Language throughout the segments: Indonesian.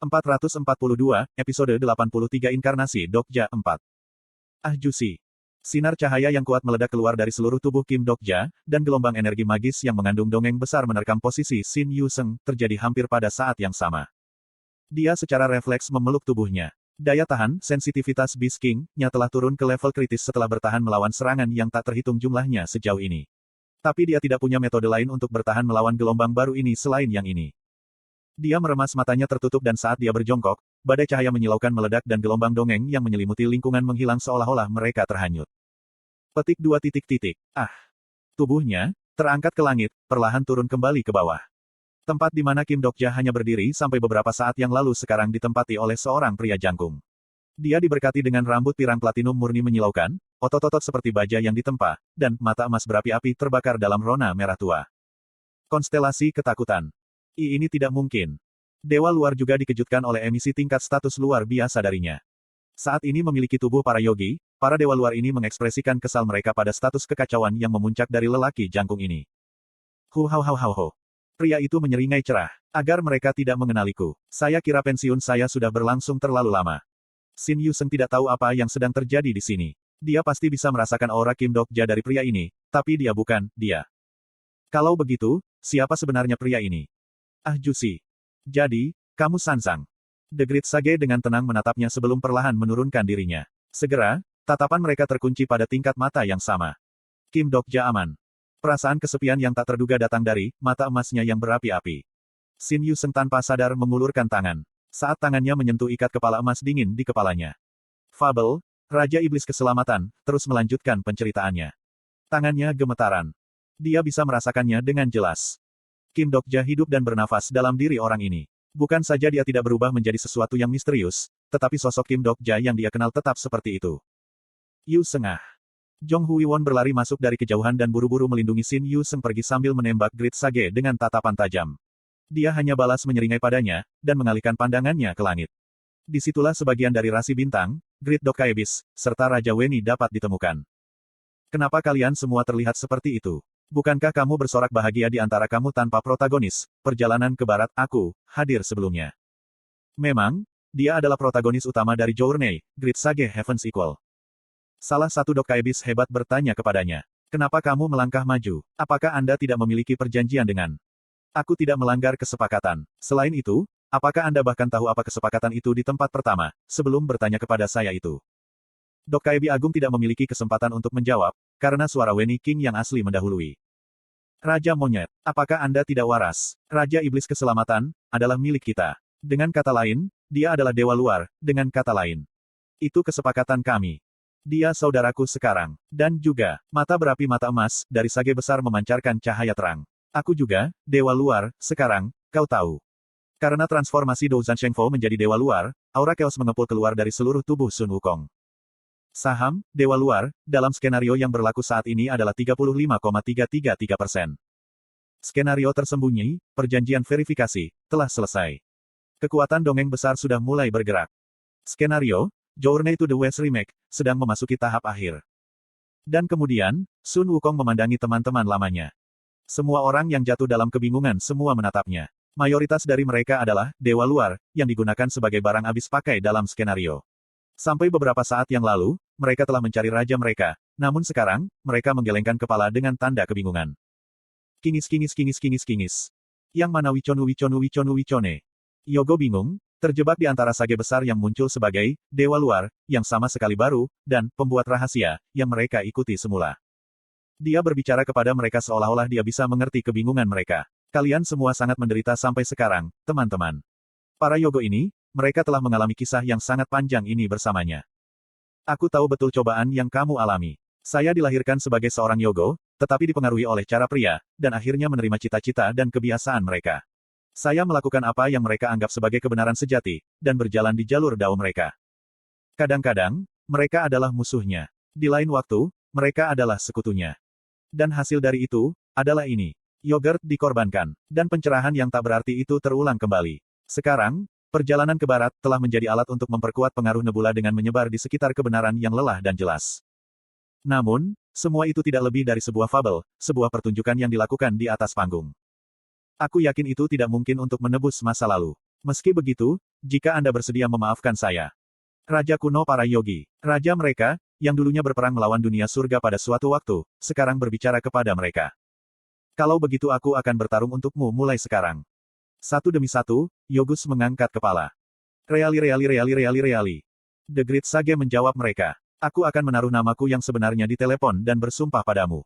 442, episode 83 Inkarnasi Dokja 4. Ah Jusi. Sinar cahaya yang kuat meledak keluar dari seluruh tubuh Kim Dokja, dan gelombang energi magis yang mengandung dongeng besar menerkam posisi Shin Yuseng, terjadi hampir pada saat yang sama. Dia secara refleks memeluk tubuhnya. Daya tahan, sensitivitas Beast King-nya telah turun ke level kritis setelah bertahan melawan serangan yang tak terhitung jumlahnya sejauh ini. Tapi dia tidak punya metode lain untuk bertahan melawan gelombang baru ini selain yang ini. Dia meremas matanya tertutup dan saat dia berjongkok, badai cahaya menyilaukan meledak dan gelombang dongeng yang menyelimuti lingkungan menghilang seolah-olah mereka terhanyut. Petik 2 titik titik. Ah. Tubuhnya, terangkat ke langit, perlahan turun kembali ke bawah. Tempat di mana Kim Dokja hanya berdiri sampai beberapa saat yang lalu sekarang ditempati oleh seorang pria jangkung. Dia diberkati dengan rambut pirang platinum murni menyilaukan, otot-otot seperti baja yang ditempa, dan mata emas berapi-api terbakar dalam rona merah tua. Konstelasi ketakutan. Ini tidak mungkin. Dewa luar juga dikejutkan oleh emisi tingkat status luar biasa darinya. Saat ini memiliki tubuh para yogi, para dewa luar ini mengekspresikan kesal mereka pada status kekacauan yang memuncak dari lelaki jangkung ini. Hu. Pria itu menyeringai cerah. Agar mereka tidak mengenaliku. Saya kira pensiun saya sudah berlangsung terlalu lama. Shin Yuseng tidak tahu apa yang sedang terjadi di sini. Dia pasti bisa merasakan aura Kim Dokja dari pria ini, tapi dia bukan, dia. Kalau begitu, siapa sebenarnya pria ini? Ah Jusi. Jadi, kamu Sansang. The Great Sage dengan tenang menatapnya sebelum perlahan menurunkan dirinya. Segera, tatapan mereka terkunci pada tingkat mata yang sama. Kim Dokja aman. Perasaan kesepian yang tak terduga datang dari mata emasnya yang berapi-api. Shin Yuseng tanpa sadar mengulurkan tangan. Saat tangannya menyentuh ikat kepala emas dingin di kepalanya. Fable, Raja Iblis Keselamatan, terus melanjutkan penceritaannya. Tangannya gemetaran. Dia bisa merasakannya dengan jelas. Kim Dokja hidup dan bernafas dalam diri orang ini. Bukan saja dia tidak berubah menjadi sesuatu yang misterius, tetapi sosok Kim Dokja yang dia kenal tetap seperti itu. Yu Sengah. Jong Huiwon berlari masuk dari kejauhan dan buru-buru melindungi Shin Yuseng pergi sambil menembak Great Sage dengan tatapan tajam. Dia hanya balas menyeringai padanya, dan mengalihkan pandangannya ke langit. Disitulah sebagian dari rasi bintang, Great Dokka Abyss, serta Raja Weni dapat ditemukan. Kenapa kalian semua terlihat seperti itu? Bukankah kamu bersorak bahagia di antara kamu tanpa protagonis, perjalanan ke barat, aku, hadir sebelumnya. Memang, dia adalah protagonis utama dari Journey, Great Sage Heaven's Equal. Salah satu Dokka Abyss hebat bertanya kepadanya. Kenapa kamu melangkah maju? Apakah Anda tidak memiliki perjanjian dengan? Aku tidak melanggar kesepakatan. Selain itu, apakah Anda bahkan tahu apa kesepakatan itu di tempat pertama, sebelum bertanya kepada saya itu? Dokka Abyss Agung tidak memiliki kesempatan untuk menjawab, karena suara Weni King yang asli mendahului. Raja Monyet, apakah Anda tidak waras? Raja Iblis Keselamatan, adalah milik kita. Dengan kata lain, dia adalah dewa luar, dengan kata lain. Itu kesepakatan kami. Dia saudaraku sekarang. Dan juga, mata berapi mata emas, dari sage besar memancarkan cahaya terang. Aku juga, dewa luar, sekarang, kau tahu. Karena transformasi Douzhan Shengfo menjadi dewa luar, aura chaos mengepul keluar dari seluruh tubuh Sun Wukong. Saham, dewa luar, dalam skenario yang berlaku saat ini adalah 35,333%. Skenario tersembunyi, perjanjian verifikasi, telah selesai. Kekuatan dongeng besar sudah mulai bergerak. Skenario, Journey to the West Remake, sedang memasuki tahap akhir. Dan kemudian, Sun Wukong memandangi teman-teman lamanya. Semua orang yang jatuh dalam kebingungan semua menatapnya. Mayoritas dari mereka adalah dewa luar, yang digunakan sebagai barang habis pakai dalam skenario. Sampai beberapa saat yang lalu, mereka telah mencari raja mereka, namun sekarang, mereka menggelengkan kepala dengan tanda kebingungan. Kingis. Yang mana Wicone? Yogo bingung, terjebak di antara sage besar yang muncul sebagai dewa luar, yang sama sekali baru, dan pembuat rahasia, yang mereka ikuti semula. Dia berbicara kepada mereka seolah-olah dia bisa mengerti kebingungan mereka. Kalian semua sangat menderita sampai sekarang, teman-teman. Para Yogo ini, mereka telah mengalami kisah yang sangat panjang ini bersamanya. Aku tahu betul cobaan yang kamu alami. Saya dilahirkan sebagai seorang Yogo, tetapi dipengaruhi oleh cara pria, dan akhirnya menerima cita-cita dan kebiasaan mereka. Saya melakukan apa yang mereka anggap sebagai kebenaran sejati, dan berjalan di jalur dao mereka. Kadang-kadang, mereka adalah musuhnya. Di lain waktu, mereka adalah sekutunya. Dan hasil dari itu, adalah ini. Yogurt dikorbankan, dan pencerahan yang tak berarti itu terulang kembali. Sekarang, perjalanan ke barat telah menjadi alat untuk memperkuat pengaruh nebula dengan menyebar di sekitar kebenaran yang lelah dan jelas. Namun, semua itu tidak lebih dari sebuah fabel, sebuah pertunjukan yang dilakukan di atas panggung. Aku yakin itu tidak mungkin untuk menebus masa lalu. Meski begitu, jika Anda bersedia memaafkan saya. Raja kuno para yogi. Raja mereka, yang dulunya berperang melawan dunia surga pada suatu waktu, sekarang berbicara kepada mereka. Kalau begitu aku akan bertarung untukmu mulai sekarang. Satu demi satu, Yogus mengangkat kepala. Reali. The Great Sage menjawab mereka. Aku akan menaruh namaku yang sebenarnya di telepon dan bersumpah padamu.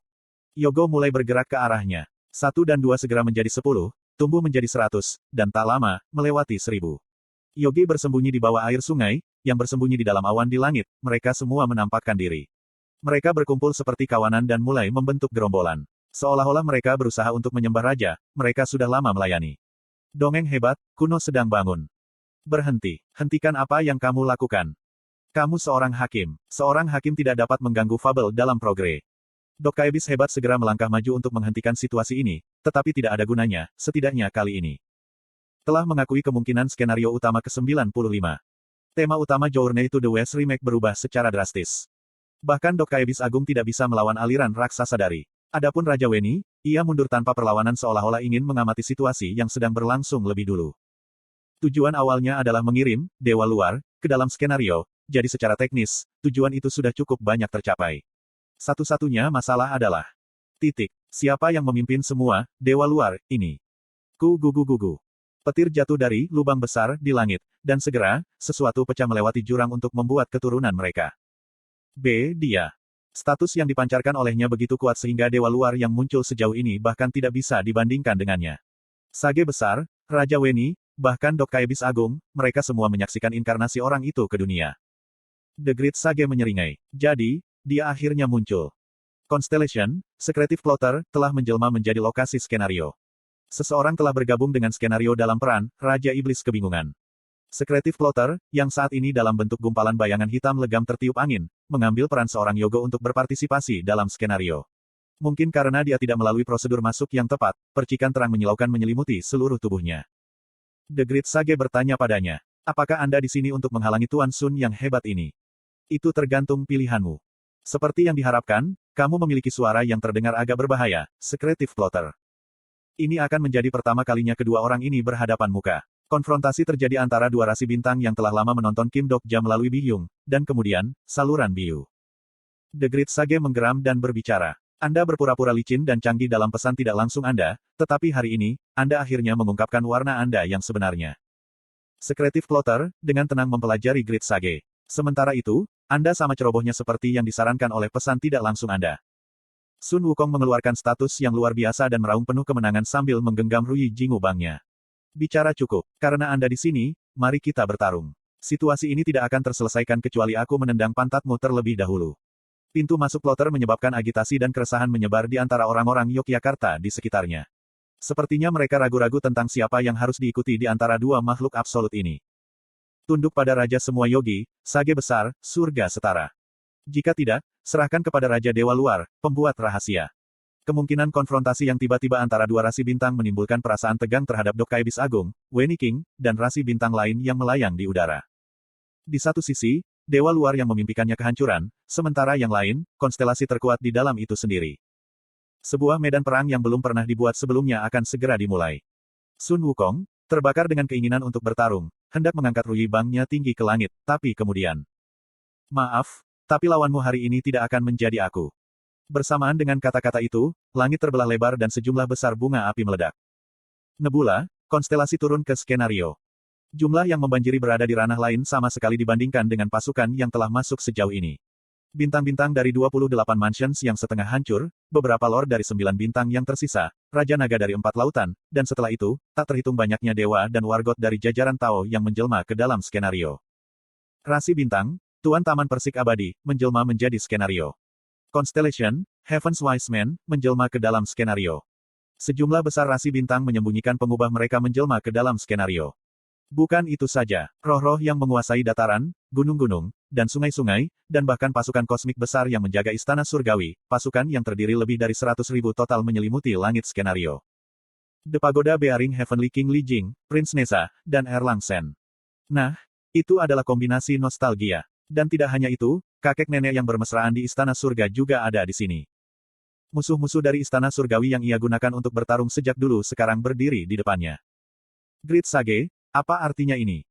Yogo mulai bergerak ke arahnya. 1 dan 2 segera menjadi 10, tumbuh menjadi 100, dan tak lama, melewati 1000. Yogi bersembunyi di bawah air sungai, yang bersembunyi di dalam awan di langit, mereka semua menampakkan diri. Mereka berkumpul seperti kawanan dan mulai membentuk gerombolan. Seolah-olah mereka berusaha untuk menyembah raja, mereka sudah lama melayani. Dongeng hebat, kuno sedang bangun. Berhenti, hentikan apa yang kamu lakukan. Kamu seorang hakim. Seorang hakim tidak dapat mengganggu fabel dalam progres. Dok Kaebis hebat segera melangkah maju untuk menghentikan situasi ini, tetapi tidak ada gunanya, setidaknya kali ini. Telah mengakui kemungkinan skenario utama ke-95. Tema utama Journey to the West Remake berubah secara drastis. Bahkan Dok Kaebis Agung tidak bisa melawan aliran raksasa dari. Adapun Raja Weni, ia mundur tanpa perlawanan seolah-olah ingin mengamati situasi yang sedang berlangsung lebih dulu. Tujuan awalnya adalah mengirim dewa luar ke dalam skenario, jadi secara teknis, tujuan itu sudah cukup banyak tercapai. Satu-satunya masalah adalah siapa yang memimpin semua dewa luar ini? Gugu. Petir jatuh dari lubang besar di langit, dan segera, sesuatu pecah melewati jurang untuk membuat keturunan mereka. Dia. Status yang dipancarkan olehnya begitu kuat sehingga dewa luar yang muncul sejauh ini bahkan tidak bisa dibandingkan dengannya. Sage besar, Raja Weni, bahkan Dok Kaebis Agung, mereka semua menyaksikan inkarnasi orang itu ke dunia. The Great Sage menyeringai. Jadi, dia akhirnya muncul. Constellation, Secretive Plotter, telah menjelma menjadi lokasi skenario. Seseorang telah bergabung dengan skenario dalam peran, Raja Iblis Kebingungan. Secretive Plotter, yang saat ini dalam bentuk gumpalan bayangan hitam legam tertiup angin, mengambil peran seorang yogo untuk berpartisipasi dalam skenario. Mungkin karena dia tidak melalui prosedur masuk yang tepat, percikan terang menyilaukan menyelimuti seluruh tubuhnya. The Great Sage bertanya padanya, apakah Anda di sini untuk menghalangi Tuan Sun yang hebat ini? Itu tergantung pilihanmu. Seperti yang diharapkan, kamu memiliki suara yang terdengar agak berbahaya, Secretive Plotter. Ini akan menjadi pertama kalinya kedua orang ini berhadapan muka. Konfrontasi terjadi antara dua rasi bintang yang telah lama menonton Kim Dokja melalui Bihyung, dan kemudian, saluran Biu. The Great Sage menggeram dan berbicara. Anda berpura-pura licin dan canggih dalam pesan tidak langsung Anda, tetapi hari ini, Anda akhirnya mengungkapkan warna Anda yang sebenarnya. Secretive Plotter, dengan tenang mempelajari Great Sage. Sementara itu, Anda sama cerobohnya seperti yang disarankan oleh pesan tidak langsung Anda. Sun Wukong mengeluarkan status yang luar biasa dan meraung penuh kemenangan sambil menggenggam Rui Jingu Bangnya. Bicara cukup. Karena Anda di sini, mari kita bertarung. Situasi ini tidak akan terselesaikan kecuali aku menendang pantatmu terlebih dahulu. Pintu masuk Plotter menyebabkan agitasi dan keresahan menyebar di antara orang-orang Yogyakarta di sekitarnya. Sepertinya mereka ragu-ragu tentang siapa yang harus diikuti di antara dua makhluk absolut ini. Tunduk pada Raja semua Yogi, Sage besar, surga setara. Jika tidak, serahkan kepada Raja Dewa Luar, pembuat rahasia. Kemungkinan konfrontasi yang tiba-tiba antara dua rasi bintang menimbulkan perasaan tegang terhadap Dok Kaebis Agung, Weni King, dan rasi bintang lain yang melayang di udara. Di satu sisi, Dewa Luar yang memimpikannya kehancuran, sementara yang lain, konstelasi terkuat di dalam itu sendiri. Sebuah medan perang yang belum pernah dibuat sebelumnya akan segera dimulai. Sun Wukong, terbakar dengan keinginan untuk bertarung, hendak mengangkat Rui Bangnya tinggi ke langit, tapi kemudian. Maaf, tapi lawanmu hari ini tidak akan menjadi aku. Bersamaan dengan kata-kata itu, langit terbelah lebar dan sejumlah besar bunga api meledak. Nebula, konstelasi turun ke skenario. Jumlah yang membanjiri berada di ranah lain sama sekali dibandingkan dengan pasukan yang telah masuk sejauh ini. Bintang-bintang dari 28 mansions yang setengah hancur, beberapa lord dari 9 bintang yang tersisa, Raja Naga dari 4 lautan, dan setelah itu, tak terhitung banyaknya dewa dan wargot dari jajaran Tao yang menjelma ke dalam skenario. Rasi bintang, Tuan Taman Persik Abadi, menjelma menjadi skenario. Constellation, Heaven's Wise Man, menjelma ke dalam skenario. Sejumlah besar rasi bintang menyembunyikan pengubah mereka menjelma ke dalam skenario. Bukan itu saja, roh-roh yang menguasai dataran, gunung-gunung, dan sungai-sungai, dan bahkan pasukan kosmik besar yang menjaga istana surgawi, pasukan yang terdiri lebih dari 100.000 total menyelimuti langit skenario. The Pagoda Bearing Heavenly King Li Jing, Prince Nesa, dan Erlang Sen. Nah, itu adalah kombinasi nostalgia. Dan tidak hanya itu, kakek nenek yang bermesraan di istana surga juga ada di sini. Musuh-musuh dari istana surgawi yang ia gunakan untuk bertarung sejak dulu sekarang berdiri di depannya. Great Sage, apa artinya ini?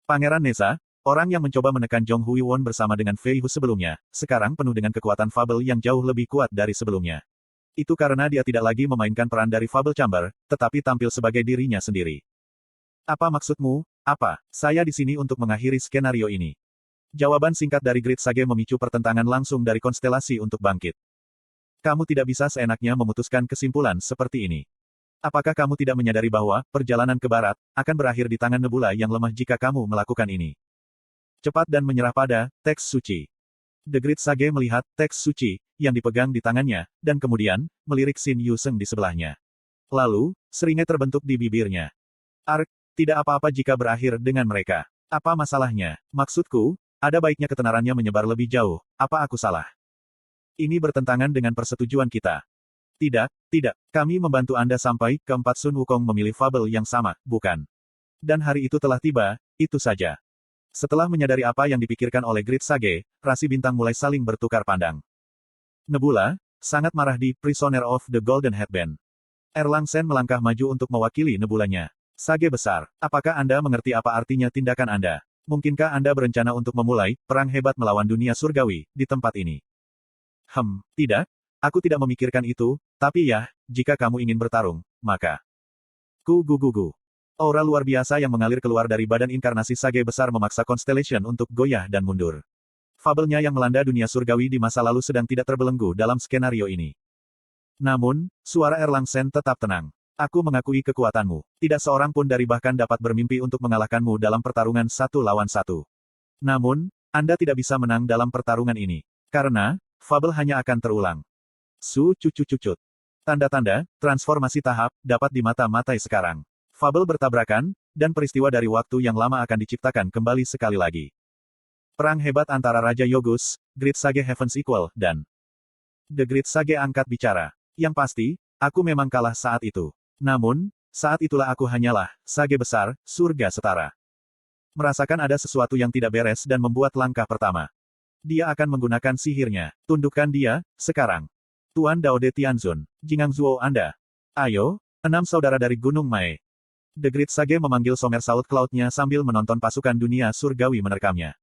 Pangeran Neza, orang yang mencoba menekan Jong Hui Won bersama dengan Fei Hu sebelumnya, sekarang penuh dengan kekuatan fabel yang jauh lebih kuat dari sebelumnya. Itu karena dia tidak lagi memainkan peran dari Fable Chamber, tetapi tampil sebagai dirinya sendiri. Apa maksudmu? Apa? Saya di sini untuk mengakhiri skenario ini. Jawaban singkat dari Grid Sage memicu pertentangan langsung dari konstelasi untuk bangkit. Kamu tidak bisa seenaknya memutuskan kesimpulan seperti ini. Apakah kamu tidak menyadari bahwa perjalanan ke barat akan berakhir di tangan nebula yang lemah jika kamu melakukan ini? Cepat dan menyerah pada teks suci. The Grid Sage melihat teks suci yang dipegang di tangannya, dan kemudian melirik Xin Yuseng di sebelahnya. Lalu, seringai terbentuk di bibirnya. Ark, tidak apa-apa jika berakhir dengan mereka. Apa masalahnya? Maksudku, ada baiknya ketenarannya menyebar lebih jauh. Apa aku salah? Ini bertentangan dengan persetujuan kita. Tidak, tidak. Kami membantu Anda sampai keempat Sun Wukong memilih fabel yang sama, bukan? Dan hari itu telah tiba, itu saja. Setelah menyadari apa yang dipikirkan oleh Grid Sage, rasi bintang mulai saling bertukar pandang. Nebula, sangat marah di Prisoner of the Golden Headband. Erlang Sen melangkah maju untuk mewakili nebulanya. Sage besar, apakah Anda mengerti apa artinya tindakan Anda? Mungkinkah Anda berencana untuk memulai perang hebat melawan dunia surgawi di tempat ini? Tidak. Aku tidak memikirkan itu, tapi ya, jika kamu ingin bertarung, maka... Gugu. Aura luar biasa yang mengalir keluar dari badan inkarnasi Sage besar memaksa Constellation untuk goyah dan mundur. Fabelnya yang melanda dunia surgawi di masa lalu sedang tidak terbelenggu dalam skenario ini. Namun, suara Erlang Sen tetap tenang. Aku mengakui kekuatanmu. Tidak seorang pun dari bahkan dapat bermimpi untuk mengalahkanmu dalam pertarungan 1 lawan 1. Namun, Anda tidak bisa menang dalam pertarungan ini. Karena, fabel hanya akan terulang. Cucut. Tanda-tanda, transformasi tahap, dapat dimata-matai sekarang. Fabel bertabrakan, dan peristiwa dari waktu yang lama akan diciptakan kembali sekali lagi. Perang hebat antara Raja Yogus, Grid Sage Heavens Equal, dan... The Grid Sage angkat bicara. Yang pasti, aku memang kalah saat itu. Namun, saat itulah aku hanyalah, Sage besar, surga setara. Merasakan ada sesuatu yang tidak beres dan membuat langkah pertama. Dia akan menggunakan sihirnya. Tundukkan dia, sekarang. Tuan Daode Tianzun, Jingang Zuo Anda. Ayo, 6 saudara dari Gunung Mae. The Grid Sage memanggil Somersault Cloud-nya sambil menonton pasukan dunia surgawi menerkamnya.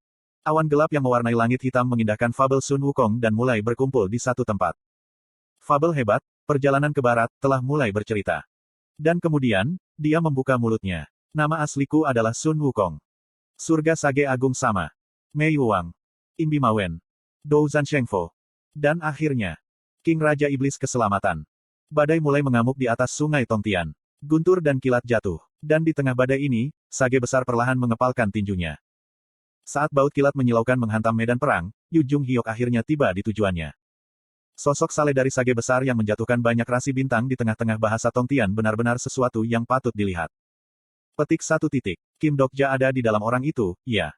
Awan gelap yang mewarnai langit hitam mengindahkan fabel Sun Wukong dan mulai berkumpul di satu tempat. Fabel hebat, perjalanan ke barat, telah mulai bercerita. Dan kemudian, dia membuka mulutnya. Nama asliku adalah Sun Wukong. Surga Sage Agung sama. Mei Wang. Imbi Mawen. Douzan Shengfo. Dan akhirnya, King Raja Iblis Keselamatan. Badai mulai mengamuk di atas sungai Tongtian. Guntur dan kilat jatuh. Dan di tengah badai ini, Sage besar perlahan mengepalkan tinjunya. Saat baut kilat menyilaukan menghantam medan perang, Yu Jung Hyok akhirnya tiba di tujuannya. Sosok saleh dari Sage besar yang menjatuhkan banyak rasi bintang di tengah-tengah bahasa Tongtian benar-benar sesuatu yang patut dilihat. Petik 1. Kim Dokja ada di dalam orang itu, ya.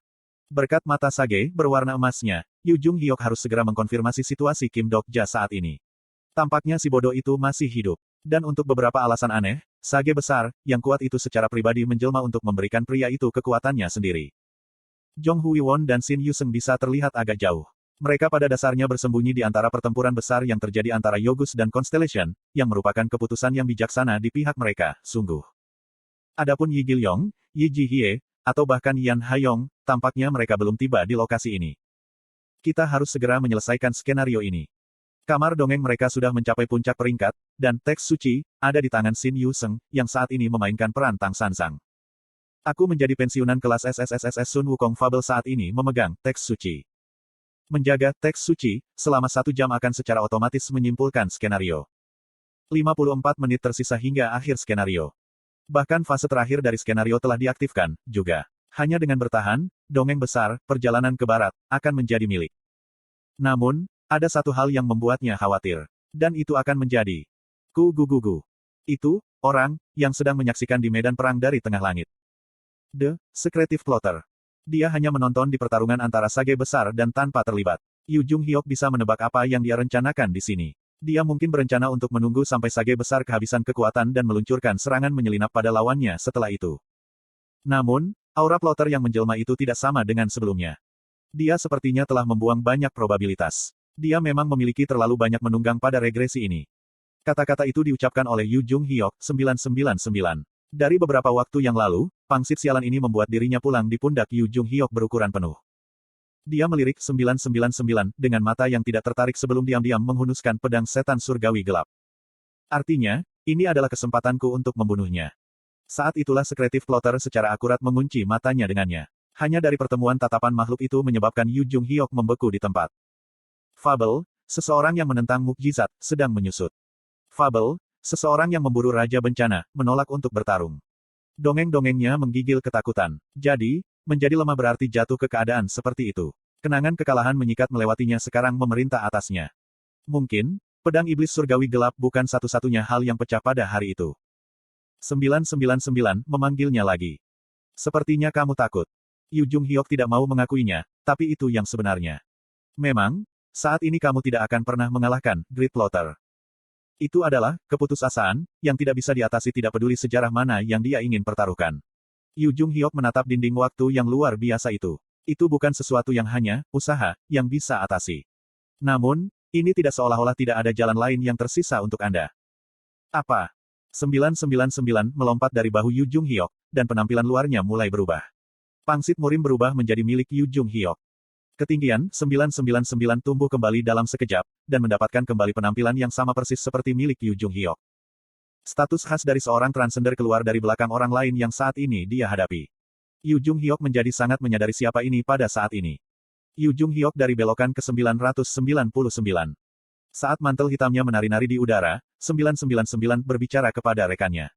Berkat mata Sage berwarna emasnya, Yu Jung Hyok harus segera mengkonfirmasi situasi Kim Dokja saat ini. Tampaknya si bodoh itu masih hidup. Dan untuk beberapa alasan aneh, Sage besar, yang kuat itu secara pribadi menjelma untuk memberikan pria itu kekuatannya sendiri. Jong Hui Won dan Xin Yuseng bisa terlihat agak jauh. Mereka pada dasarnya bersembunyi di antara pertempuran besar yang terjadi antara Yogus dan Constellation, yang merupakan keputusan yang bijaksana di pihak mereka, sungguh. Adapun Yi Gilyong, Yi Jihye, atau bahkan Yan Hayong, tampaknya mereka belum tiba di lokasi ini. Kita harus segera menyelesaikan skenario ini. Kamar dongeng mereka sudah mencapai puncak peringkat, dan teks suci ada di tangan Xin Yuseng, yang saat ini memainkan peran Tang Sansang. Aku menjadi pensiunan kelas SSSSS Sun Wukong Fable saat ini memegang teks suci. Menjaga teks suci selama 1 jam akan secara otomatis menyimpulkan skenario. 54 menit tersisa hingga akhir skenario. Bahkan fase terakhir dari skenario telah diaktifkan, juga. Hanya dengan bertahan, dongeng besar, perjalanan ke barat, akan menjadi milik. Namun, ada satu hal yang membuatnya khawatir. Dan itu akan menjadi Gugu. Itu, orang, yang sedang menyaksikan di medan perang dari tengah langit. The Secretive Plotter. Dia hanya menonton di pertarungan antara Sage besar dan tanpa terlibat. Yu Jung Hyok bisa menebak apa yang dia rencanakan di sini. Dia mungkin berencana untuk menunggu sampai Sage besar kehabisan kekuatan dan meluncurkan serangan menyelinap pada lawannya setelah itu. Namun, aura plotter yang menjelma itu tidak sama dengan sebelumnya. Dia sepertinya telah membuang banyak probabilitas. Dia memang memiliki terlalu banyak menunggang pada regresi ini. Kata-kata itu diucapkan oleh Yu Jung Hyok, 999. Dari beberapa waktu yang lalu, pangsit sialan ini membuat dirinya pulang di pundak Yu Jung Hyok berukuran penuh. Dia melirik 999 dengan mata yang tidak tertarik sebelum diam-diam menghunuskan pedang setan surgawi gelap. Artinya, ini adalah kesempatanku untuk membunuhnya. Saat itulah sekretif plotter secara akurat mengunci matanya dengannya. Hanya dari pertemuan tatapan makhluk itu menyebabkan Yu Jung Hyok membeku di tempat. Fabel, seseorang yang menentang mukjizat, sedang menyusut. Fabel, seseorang yang memburu Raja Bencana, menolak untuk bertarung. Dongeng-dongengnya menggigil ketakutan. Jadi, menjadi lemah berarti jatuh ke keadaan seperti itu. Kenangan kekalahan menyikat melewatinya sekarang memerintah atasnya. Mungkin, pedang iblis surgawi gelap bukan satu-satunya hal yang pecah pada hari itu. 999 memanggilnya lagi. Sepertinya kamu takut. Yu Jung Hyok tidak mau mengakuinya, tapi itu yang sebenarnya. Memang, saat ini kamu tidak akan pernah mengalahkan Great Plotter. Itu adalah keputusasaan yang tidak bisa diatasi tidak peduli sejarah mana yang dia ingin pertaruhkan. Yu Jung Hyok menatap dinding waktu yang luar biasa itu. Itu bukan sesuatu yang hanya usaha yang bisa atasi. Namun, ini tidak seolah-olah tidak ada jalan lain yang tersisa untuk Anda. Apa? 999 melompat dari bahu Yu Jung Hyok, dan penampilan luarnya mulai berubah. Pangsit murim berubah menjadi milik Yu Jung Hyok. Ketinggian 999 tumbuh kembali dalam sekejap, dan mendapatkan kembali penampilan yang sama persis seperti milik Yu Jung Hyok. Status khas dari seorang transender keluar dari belakang orang lain yang saat ini dia hadapi. Yu Jung Hyok menjadi sangat menyadari siapa ini pada saat ini. Yu Jung Hyok dari belokan ke 999. Saat mantel hitamnya menari-nari di udara, 999 berbicara kepada rekannya.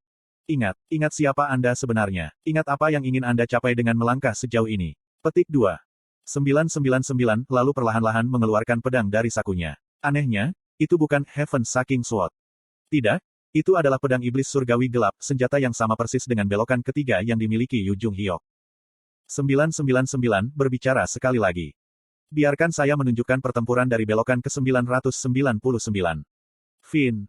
Ingat siapa Anda sebenarnya. Ingat apa yang ingin Anda capai dengan melangkah sejauh ini. Petik 2. 999 lalu perlahan-lahan mengeluarkan pedang dari sakunya. Anehnya, itu bukan Heaven Shaking Sword. Tidak, itu adalah pedang iblis surgawi gelap, senjata yang sama persis dengan belokan ketiga yang dimiliki Yu Jung Hyok. 999 berbicara sekali lagi. Biarkan saya menunjukkan pertempuran dari belokan ke 999. Fin.